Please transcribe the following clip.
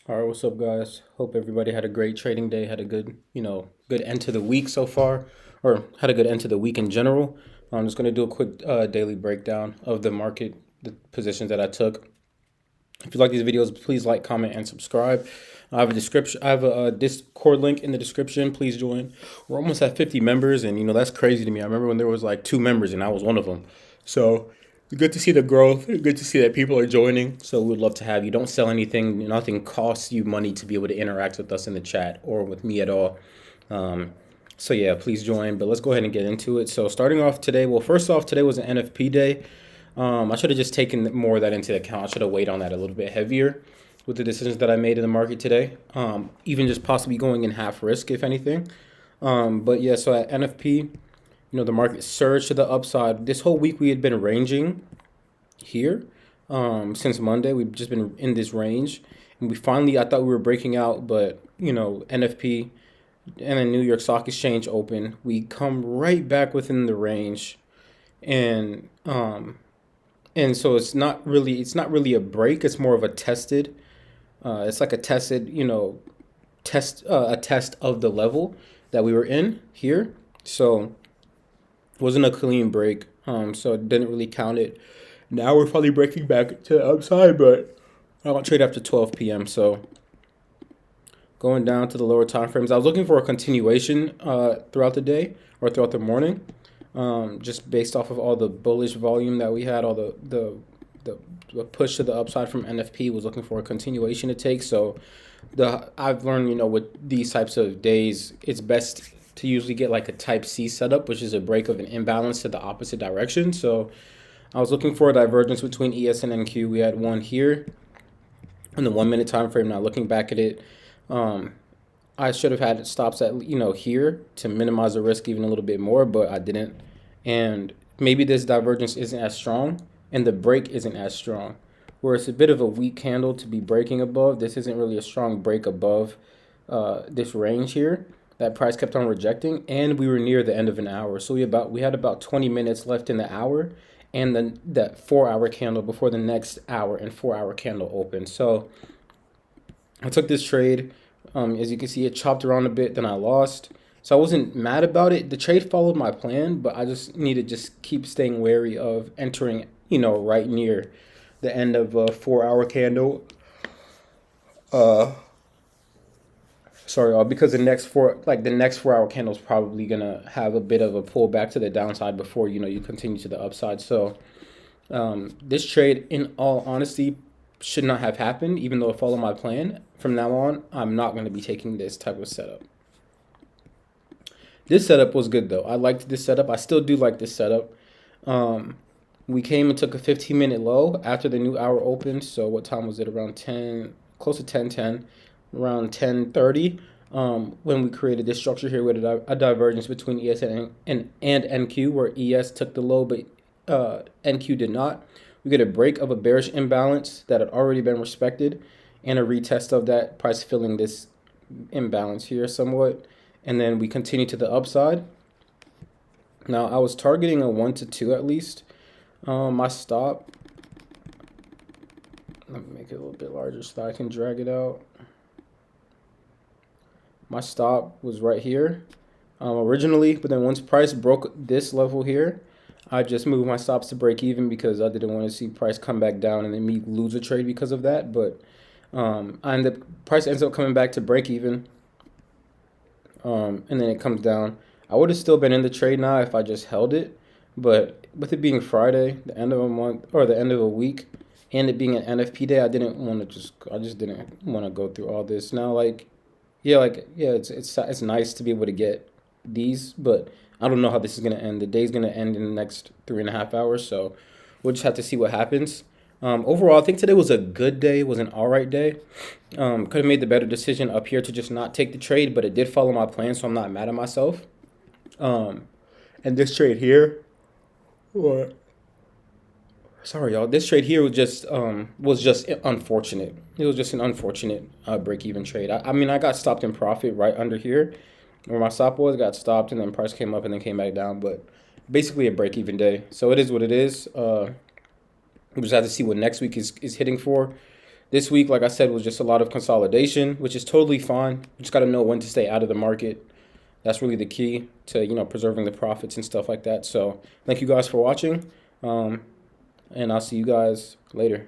All right, what's up, guys? Hope everybody had a great trading day, had a good, good end to the week so far, or had a good end to the week in general. I'm just going to do a quick daily breakdown of the market, the positions that I took. If you like these videos, please like, comment, and subscribe. I have a description. I have a Discord link in the description. Please join. We're almost at 50 members, and that's crazy to me. I remember when there was like 2 members, and I was one of them. So good to see the growth. Good to see that people are joining. So we'd love to have you. Don't sell anything. Nothing costs you money to be able to interact with us in the chat or with me at all. So yeah, please join. But let's go ahead and get into it. So starting off today, well, first off, today was an NFP day. I should have just taken more of that into account. I should have weighed on that a little bit heavier with the decisions that I made in the market today. Even just possibly going in half risk, if anything. But yeah, so at NFP, the market surged to the upside. This whole week we had been ranging here. Since Monday, we've just been in this range. And we finally, I thought we were breaking out, but NFP and then New York Stock Exchange open. We come right back within the range. And so it's not really a break. It's more of a tested. It's like a tested, a test of the level that we were in here. So it wasn't a clean break. So it didn't really count it. Now we're finally breaking back to the upside, but I don't trade after 12 p.m. So going down to the lower time frames, I was looking for a continuation throughout the day or throughout the morning, just based off of all the bullish volume that we had, all the push to the upside from NFP was looking for a continuation to take. So I've learned, with these types of days, it's best to usually get like a type C setup, which is a break of an imbalance to the opposite direction. So I was looking for a divergence between ES and NQ. We had one here in the 1 minute time frame. Now looking back at it, I should have had stops at here to minimize the risk even a little bit more, but I didn't. And maybe this divergence isn't as strong, and the break isn't as strong. Where it's a bit of a weak candle to be breaking above. This isn't really a strong break above this range here that price kept on rejecting, and we were near the end of an hour. So we had about 20 minutes left in the hour, and then that 4 hour candle before the next hour and 4 hour candle opened. So I took this trade. As you can see, it chopped around a bit, then I lost. So I wasn't mad about it. The trade followed my plan, but I just need to just keep staying wary of entering, right near the end of a 4 hour candle. Sorry, because the next 4 hour candle is probably gonna have a bit of a pullback to the downside before you continue to the upside. So this trade, in all honesty, should not have happened, even though it followed my plan. From now on, I'm not going to be taking this type of setup. This setup was good though. I liked this setup. I still do like this setup. We came and took a 15-minute low after the new hour opened. So what time was it? Around 10, close to 10:10, around 10:30. When we created this structure here with a divergence between ES and NQ, where ES took the low, but NQ did not. We get a break of a bearish imbalance that had already been respected, and a retest of that, price filling this imbalance here somewhat, and then we continue to the upside. Now I was targeting a 1 to 2 at least. My stop, let me make it a little bit larger so that I can drag it out. My stop was right here originally, but then once price broke this level here, I just moved my stops to break even because I didn't want to see price come back down and then me lose a trade because of that. But price ends up coming back to break even, and then it comes down. I would have still been in the trade now if I just held it, but with it being Friday, the end of a month or the end of a week, and it being an NFP day, I just didn't want to go through all this. Now, it's nice to be able to get these, but I don't know how this is gonna end. The day's gonna end in the next 3.5 hours, so we'll just have to see what happens. Overall, I think today was a good day. It was an all right day. Could have made the better decision up here to just not take the trade, but it did follow my plan, so I'm not mad at myself. And this trade here, or sorry y'all, this trade here was just unfortunate. It was just an unfortunate break even trade. I mean, I got stopped in profit right under here where my stop was, got stopped, and then price came up and then came back down. But basically a break even day. So it is what it is. We just have to see what next week is hitting for. This week, like I said, was just a lot of consolidation, which is totally fine. You just got to know when to stay out of the market. That's really the key to, preserving the profits and stuff like that. So thank you guys for watching. And I'll see you guys later.